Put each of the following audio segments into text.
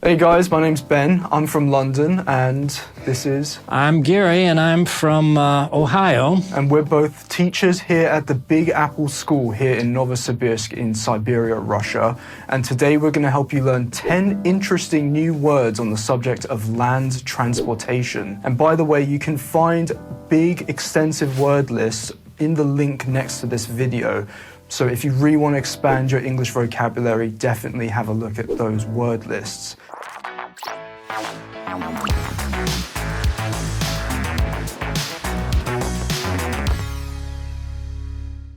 Hey guys, my name's Ben. I'm from London, and this is... I'm Gary, and I'm from Ohio. And we're both teachers here at the Big Apple School here in Novosibirsk in Siberia, Russia. And today we're going to help you learn 10 interesting new words on the subject of land transportation. And by the way, you can find big, extensive word lists in the link next to this video. So if you really want to expand your English vocabulary, definitely have a look at those word lists.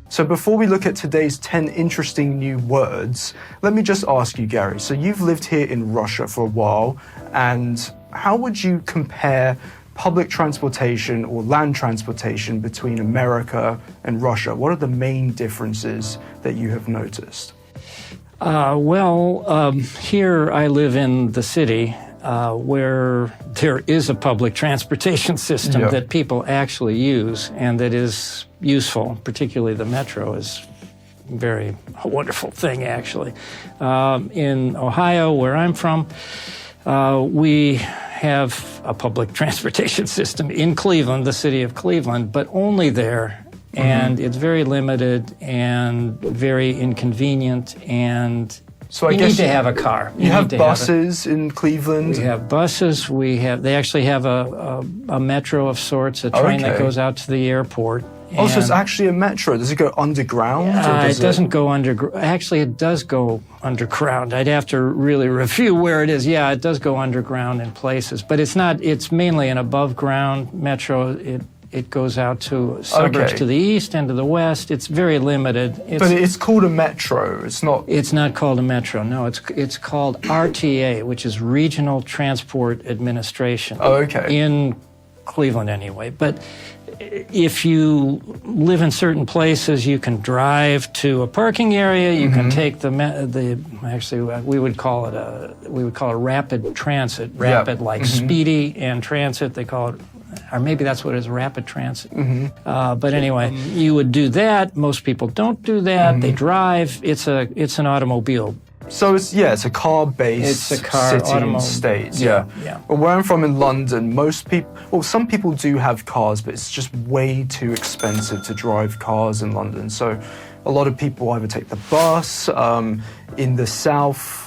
So before we look at today's 10 interesting new words, let me just ask you, Gary, so you've lived here in Russia for a while, and how would you compare public transportation or land transportation between America and Russia? What are the main differences that you have noticed? Here I live in the city where there is a public transportation system that people actually use and that is useful. Particularly the metro is a wonderful thing, actually. In Ohio, where I'm from, we have a public transportation system in Cleveland, the city of Cleveland, but only there. And it's very limited and very inconvenient, and so you need to have a car. You have buses in Cleveland? We have buses. They actually have a metro of sorts, a train that goes out to the airport. Oh, so it's actually a metro. Does it go underground? It doesn't go underground. Actually, it does go underground. I'd have to really review where it is. Yeah, it does go underground in places, but it's not. It's mainly an above-ground metro. It goes out to suburbs to the east and to the west. It's very limited. But it's called a metro. It's not. It's not called a metro. No, it's called RTA, which is Regional Transport Administration. Oh, okay. In Cleveland, anyway. But if you live in certain places, you can drive to a parking area. You can take we would call it a rapid transit. Rapid, like speedy and transit. They call it. Or maybe that's what it is, rapid transit. But anyway, you would do that. Most people don't do that. They drive. It's an automobile. So it's a car-based city and state. Yeah. Well, where I'm from in London, some people do have cars, but it's just way too expensive to drive cars in London. So a lot of people either take the bus. In the south,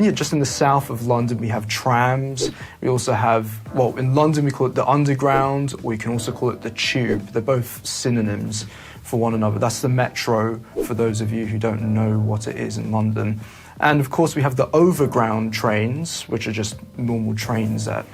just in the south of London, we have trams. We also have, in London we call it the underground, or you can also call it the tube. They're both synonyms for one another. That's the metro, for those of you who don't know what it is in London. And of course we have the overground trains, which are just normal trains that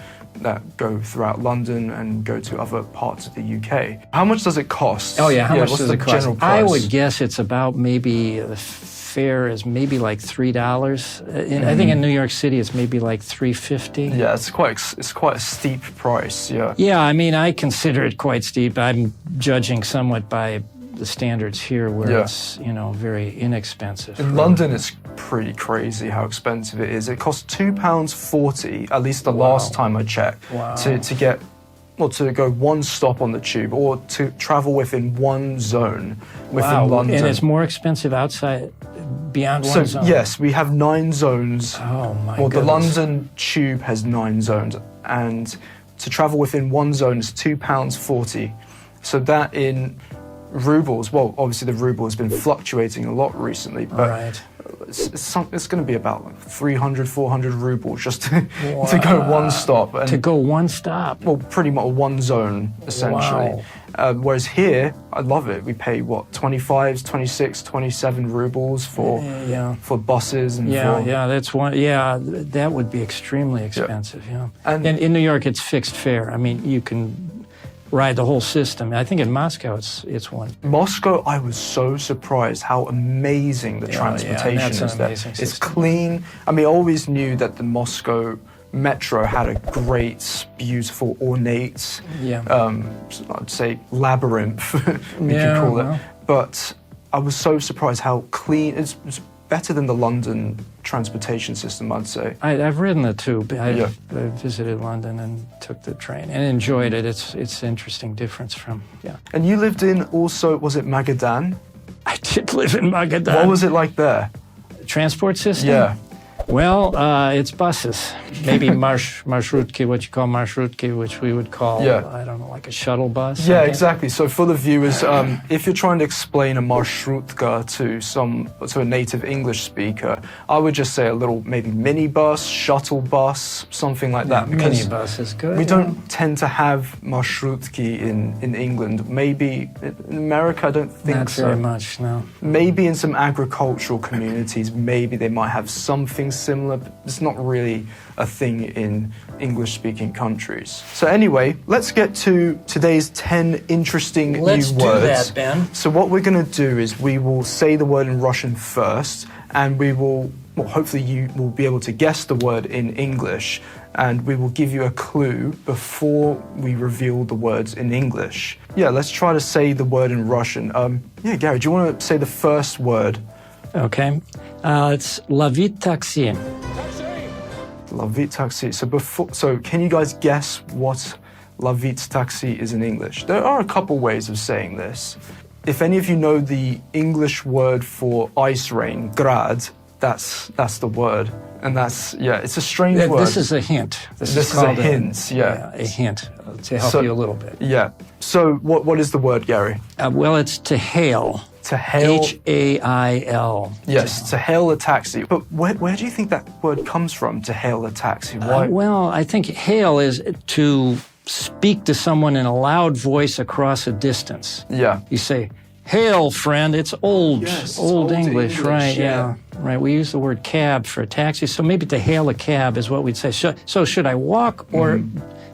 go throughout London and go to other parts of the UK. How much does it cost? Oh yeah, how much does it cost? General price? I would guess it's about maybe the fare is maybe like $3. I think in New York City it's maybe like $3.50. Yeah, it's quite a steep price. Yeah. Yeah, I mean I consider it quite steep. I'm judging somewhat by the standards here, where it's very inexpensive. In London, it's pretty crazy how expensive it is. It costs £2.40, at least the last time I checked, to get. To go one stop on the tube, or to travel within one zone within London. And it's more expensive beyond one zone? Yes, we have 9 zones. Oh, my goodness. The London tube has 9 zones, and to travel within one zone is £2.40. So that in rubles, obviously the ruble has been fluctuating a lot recently, but it's going to be about like 300, 400 rubles just to go one stop. To go one stop? Well, pretty much one zone, essentially. Whereas here, I love it. We pay, 25, 26, 27 rubles for buses and that's one. Yeah, that would be extremely expensive, And in New York, it's fixed fare. I mean, you can ride the whole system. I think in Moscow it's one. Moscow, I was so surprised how amazing the transportation is there. It's clean. I mean, I always knew that the Moscow metro had a great, beautiful, ornate, I'd say labyrinth, we could call it. But I was so surprised how clean. It's better than the London transportation system, I'd say. I've ridden the tube. I visited London and took the train and enjoyed it. It's an interesting difference from, And you lived in also, was it Magadan? I did live in Magadan. What was it like there? Transport system? Yeah. Well, it's buses. Maybe marshrutki, what you call marshrutki, which we would call, I don't know, like a shuttle bus. Yeah, exactly. So for the viewers, if you're trying to explain a marshrutka to a native English speaker, I would just say a little maybe minibus, shuttle bus, something like that. Because minibus is good. We don't tend to have marshrutki in England. Maybe in America, I don't think so. Not very much, no. Maybe in some agricultural communities, maybe they might have something similar, but it's not really a thing in English-speaking countries. So anyway, let's get to today's 10 interesting new words. Let's do that, Ben. So what we're going to do is we will say the word in Russian first, and we will, well, hopefully you will be able to guess the word in English, and we will give you a clue before we reveal the words in English. Yeah, let's try to say the word in Russian. Yeah, Gary, do you want to say the first word? Okay. It's ловить такси. Ловить taxi. So can you guys guess what ловить taxi is in English? There are a couple ways of saying this. If any of you know the English word for ice rain, grad, that's the word. And that's, yeah, it's a strange word. This is a hint. This is a hint, yeah. A hint to help you a little bit. Yeah. So what is the word, Gary? Well, it's to hail. To hail. H-A-I-L. Yes, to hail a taxi. But where do you think that word comes from, to hail a taxi? Why? Well, I think hail is to speak to someone in a loud voice across a distance. Yeah. You say, hail, friend. It's old, yes, old English, right? Yeah. Right. We use the word cab for a taxi. So maybe to hail a cab is what we'd say. So should I walk or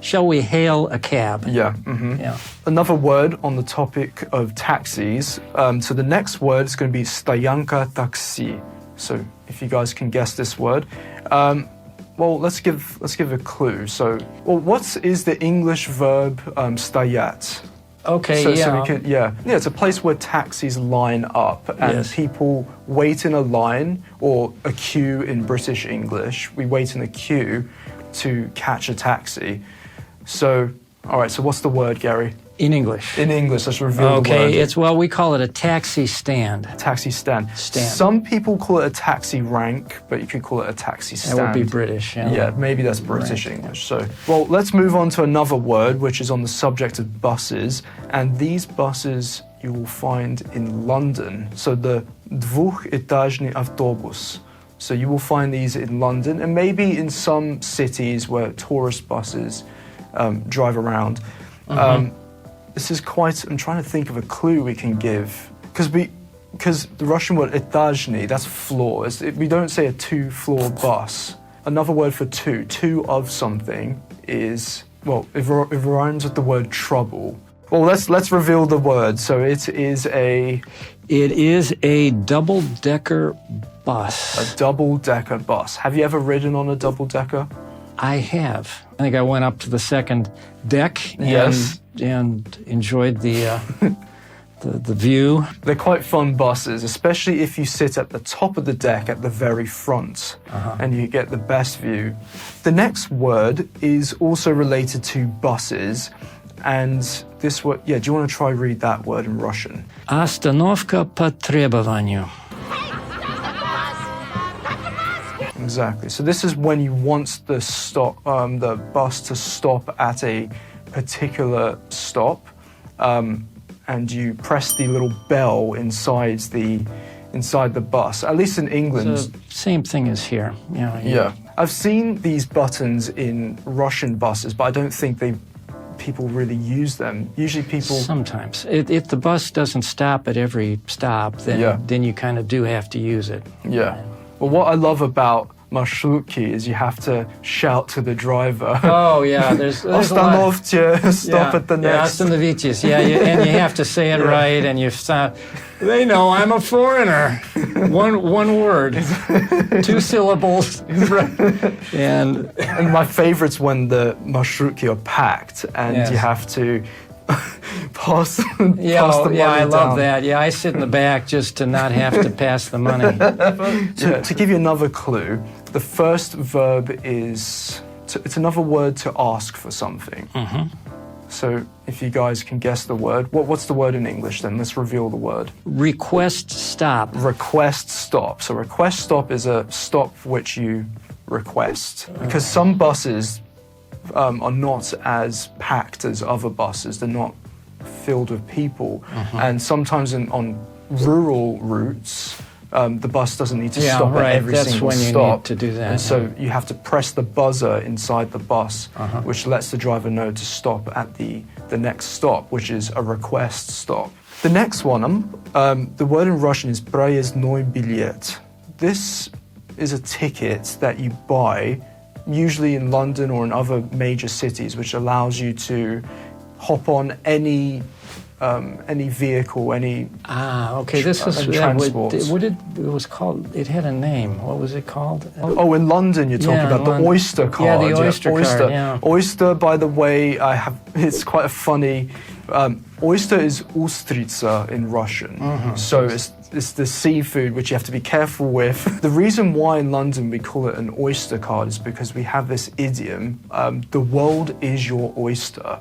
shall we hail a cab? Yeah. Yeah. Another word on the topic of taxis. So the next word is going to be stoянка taxi. So if you guys can guess this word. Well, let's give a clue. So, well, what is the English verb стоять? Okay, So yeah. we can, yeah, it's a place where taxis line up and people wait in a line, or a queue in British English. We wait in a queue to catch a taxi. So, all right, so what's the word, Gary? In English. In English, let's reveal the word. Okay, we call it a taxi stand. Taxi stand. Some people call it a taxi rank, but you could call it a taxi stand. That would be British, yeah. Yeah, maybe that's British English. So, well, let's move on to another word, which is on the subject of buses. And these buses you will find in London. So the двухэтажный автобус. So you will find these in London and maybe in some cities where tourist buses drive around. This is quite, I'm trying to think of a clue we can give. Because the Russian word этажный, that's floors. We don't say a two-floor bus. Another word for two of something is, well, it rhymes with the word trouble. Well, let's reveal the word. So it is a double-decker bus. A double-decker bus. Have you ever ridden on a double-decker? I have. I think I went up to the second deck and enjoyed the view. They're quite fun buses, especially if you sit at the top of the deck at the very front and you get the best view. The next word is also related to buses, and this word, do you want to try read that word in Russian? Остановка по требованию. Exactly. So this is when you want the bus to stop at a particular stop, and you press the little bell inside the bus. At least in England. So same thing as here. Yeah. I've seen these buttons in Russian buses, but I don't think people really use them. Usually people... Sometimes. If the bus doesn't stop at every stop, then you kind of do have to use it. Yeah. Well, what I love about marshrutki is you have to shout to the driver. Oh, yeah. There's Остановьте, stop at the next. Остановитесь. Yeah, and you have to say it right, and you sound... They know I'm a foreigner. One word. 2 syllables. And my favorite's when the marshrutki are packed and you have to pass the money I love down. that. Yeah, I sit in the back just to not have to pass the money. To give you another clue, the first verb is, it's another word to ask for something. So So if you guys can guess the word, what's the word in English then? Let's reveal the word. Request stop. Request stop. So request stop is a stop which you request. Because some buses are not as packed as other buses. They're not filled with people. And sometimes on rural routes, the bus doesn't need to stop at every single when stop. You need to do that. And so you have to press the buzzer inside the bus, which lets the driver know to stop at the next stop, which is a request stop. The next one, the word in Russian is проездной билет. This is a ticket that you buy, usually in London or in other major cities, which allows you to hop on any vehicle, any This was transport. It was called. It had a name. What was it called? Oh, in London you're talking about the Oyster card. Yeah, the Oyster card. Yeah. Oyster, by the way, it's quite a funny. Oyster is ustrica in Russian, so it's the seafood which you have to be careful with. The reason why in London we call it an Oyster card is because we have this idiom, the world is your oyster,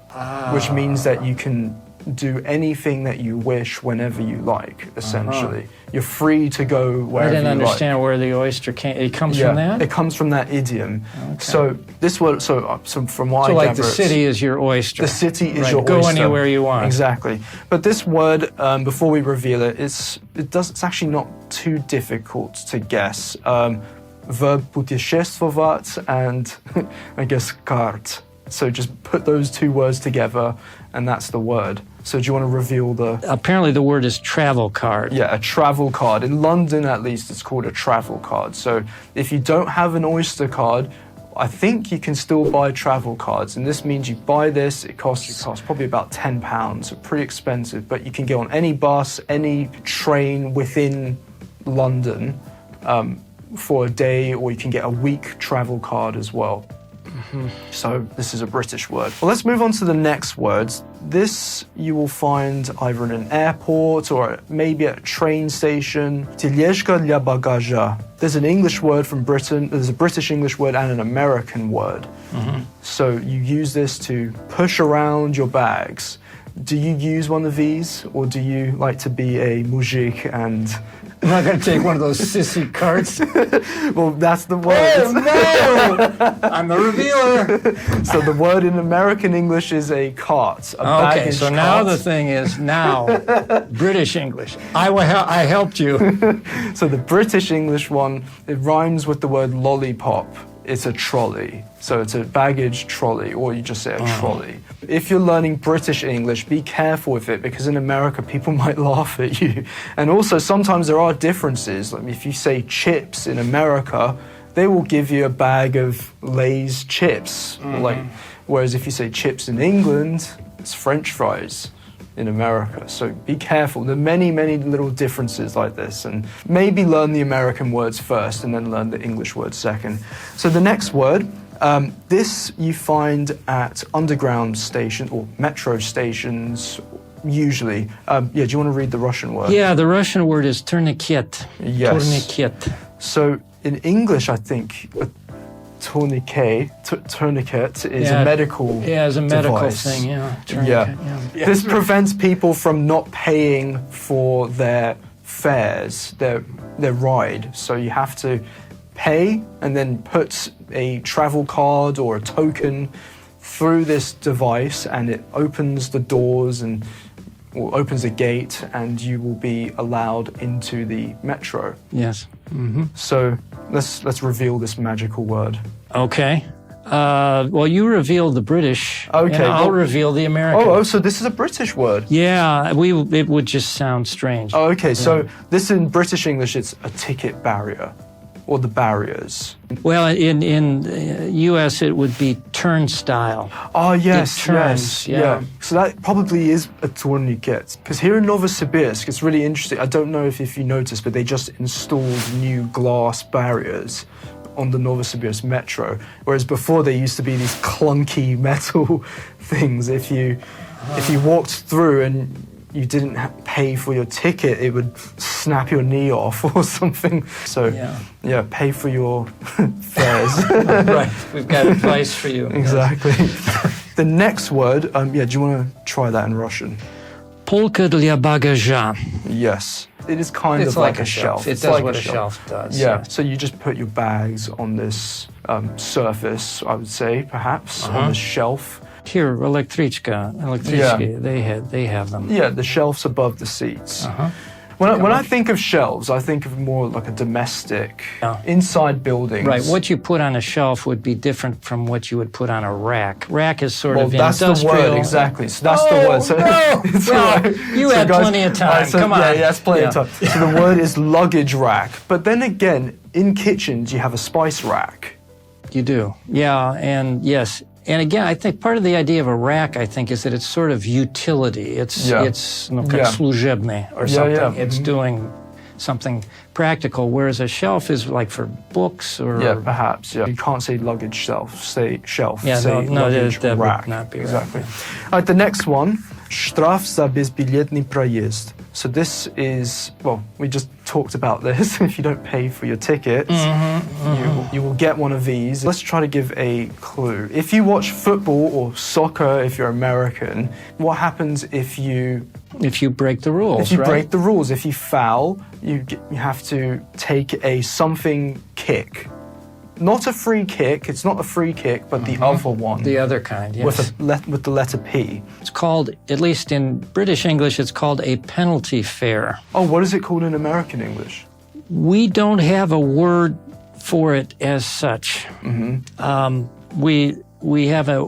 which means that you can do anything that you wish whenever you like, essentially. You're free to go wherever you like. I didn't understand where the oyster came. It comes from that? It comes from that idiom. Okay. So this word, so from what I gather, like the city is your oyster. The city is your oyster. Go anywhere you want. Exactly. But this word, before we reveal it, it's actually not too difficult to guess. Verb путешествовать and I guess карт. So just put those two words together and that's the word. So do you want to reveal the... Apparently the word is travel card. Yeah, a travel card. In London, at least, it's called a travel card. So if you don't have an Oyster card, I think you can still buy travel cards. And this means you buy this, it costs probably about £10, so pretty expensive. But you can get on any bus, any train within London for a day, or you can get a week travel card as well. So this is a British word. Well, let's move on to the next words. This you will find either in an airport or maybe at a train station. Тележка для багажа. There's an English word from Britain, there's a British English word and an American word. So you use this to push around your bags. Do you use one of these, or do you like to be a mujik and... I'm not going to take one of those sissy carts. Well, that's the word. Oh, no! I'm the revealer. So the word in American English is a cart, a baggage so cart. now the thing is, British English. I helped you. So the British English one, it rhymes with the word lollipop. It's a trolley. So it's a baggage trolley, or you just say a trolley. If you're learning British English, be careful with it, because in America, people might laugh at you. And also, sometimes there are differences. Like if you say chips in America, they will give you a bag of Lay's chips. Whereas if you say chips in England, it's French fries in America. So be careful. There are many, many little differences like this, and maybe learn the American words first and then learn the English words second. So the next word, this you find at underground station or metro stations usually. Do you want to read the Russian word? Yeah, the Russian word is turniket. Yes. Turniket. So in English, I think tourniquet is a medical it's a medical device. thing, This prevents people from not paying for their fares, their ride. So you have to pay and then put a travel card or a token through this device, and it opens the doors or opens a gate, and you will be allowed into the metro. Yes. So let's reveal this magical word. Okay. Well, you revealed the British. Okay. And I'll reveal the American. Oh, so this is a British word. Yeah, it would just sound strange. Oh, okay. So this in British English, it's a ticket barrier, or the barriers. Well, in U.S. it would be turnstile. Oh, yes, It turns, yeah. So that probably is a tourniquet. Because here in Novosibirsk, it's really interesting. I don't know if you noticed, but they just installed new glass barriers on the Novosibirsk metro, whereas before there used to be these clunky metal things. If you walked through and you didn't pay for your ticket, it would snap your knee off or something. So, pay for your fares. Right, we've got advice for you. Exactly. The next word, do you want to try that in Russian? Полка для багажа. Yes. It is kind of like a shelf. It does what a shelf does. Yeah. So you just put your bags on this surface, I would say, perhaps, on the shelf. Here, electrichka, they have them. Yeah, the shelves above the seats. When I think of shelves, I think of more like a domestic, inside buildings. Right, what you put on a shelf would be different from what you would put on a rack. Rack is sort of industrial. That's the word, exactly. So that's the word. So, you had plenty of time, come on. Yeah, that's plenty of time. So the word is luggage rack. But then again, in kitchens, you have a spice rack. You do, yeah, and yes. And again, I think part of the idea of a rack, I think, is that it's sort of utility. It's как служебный or something. It's doing something practical, whereas a shelf is like for books or... Yeah, perhaps, You can't say luggage shelf, say shelf, say luggage that rack. Would not be exactly. Right. All right, the next one, штраф за безбилетный проезд. So this is, well, we just talked about this. If you don't pay for your tickets, you will get one of these. Let's try to give a clue. If you watch football or soccer, if you're American, what happens if you break the rules, If you break the rules, if you foul, you have to take a something kick. Not a free kick, it's not a free kick, but the other one. The other kind, yes. With the letter P. It's called, at least in British English, it's called a penalty fare. Oh, what is it called in American English? We don't have a word for it as such. We have a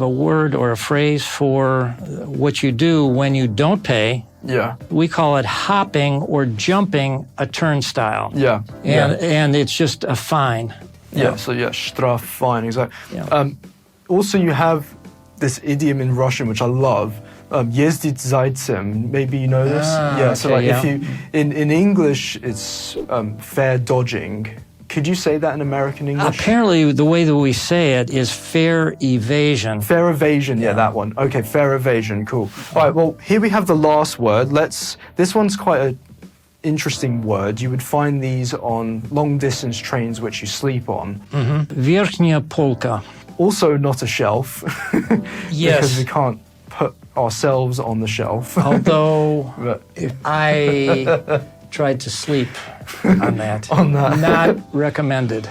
word or a phrase for what you do when you don't pay. Yeah. We call it hopping or jumping a turnstile. Yeah. And it's just a fine. Yeah, so штраф, fine, exactly. Yeah. Also, you have this idiom in Russian, which I love, ездить зайцем. Maybe you know this? If you, in English, it's fare dodging. Could you say that in American English? Apparently, the way that we say it is fare evasion. Fare evasion, that one. Okay, fare evasion, cool. All right, well, here we have the last word. This one's quite an interesting word. You would find these on long-distance trains which you sleep on. Верхняя полка. Also not a shelf. Yes. Because we can't put ourselves on the shelf. Although I tried to sleep on that. Not recommended.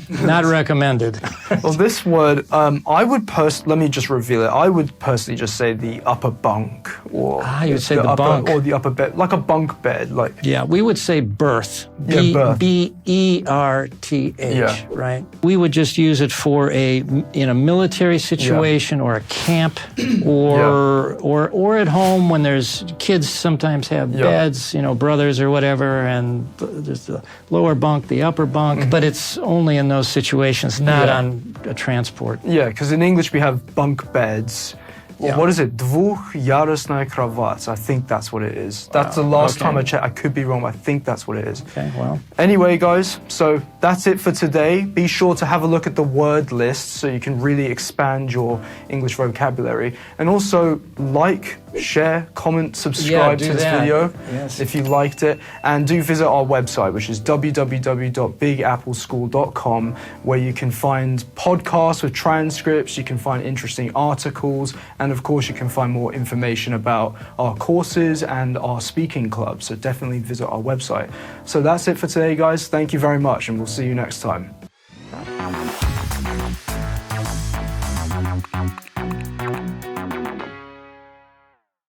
Not recommended. Well, this word, let me just reveal it. I would personally just say the upper bunk, or you would say the bunk, or the upper bed, like a bunk bed, like. Yeah, we would say berth. Berth. BERTH. Yeah. Right. We would just use it for in a military situation or a camp, or at home when there's kids sometimes have beds, brothers or whatever, and there's the lower bunk, the upper bunk, but it's only in those situations, not on a transport. Yeah, because in English we have bunk beds. Well, what is it? Двухъярусная кровать. I think that's what it is. That's the last time I checked. I could be wrong, but I think that's what it is. Okay, well. Anyway, guys, so that's it for today. Be sure to have a look at the word list so you can really expand your English vocabulary. And also like, share, comment, subscribe to this video if you liked it. And do visit our website, which is www.bigappleschool.com, where you can find podcasts with transcripts, you can find interesting articles, and of course you can find more information about our courses and our speaking club. So definitely visit our website. So that's it for today, guys. Thank you very much, and we'll see you next time.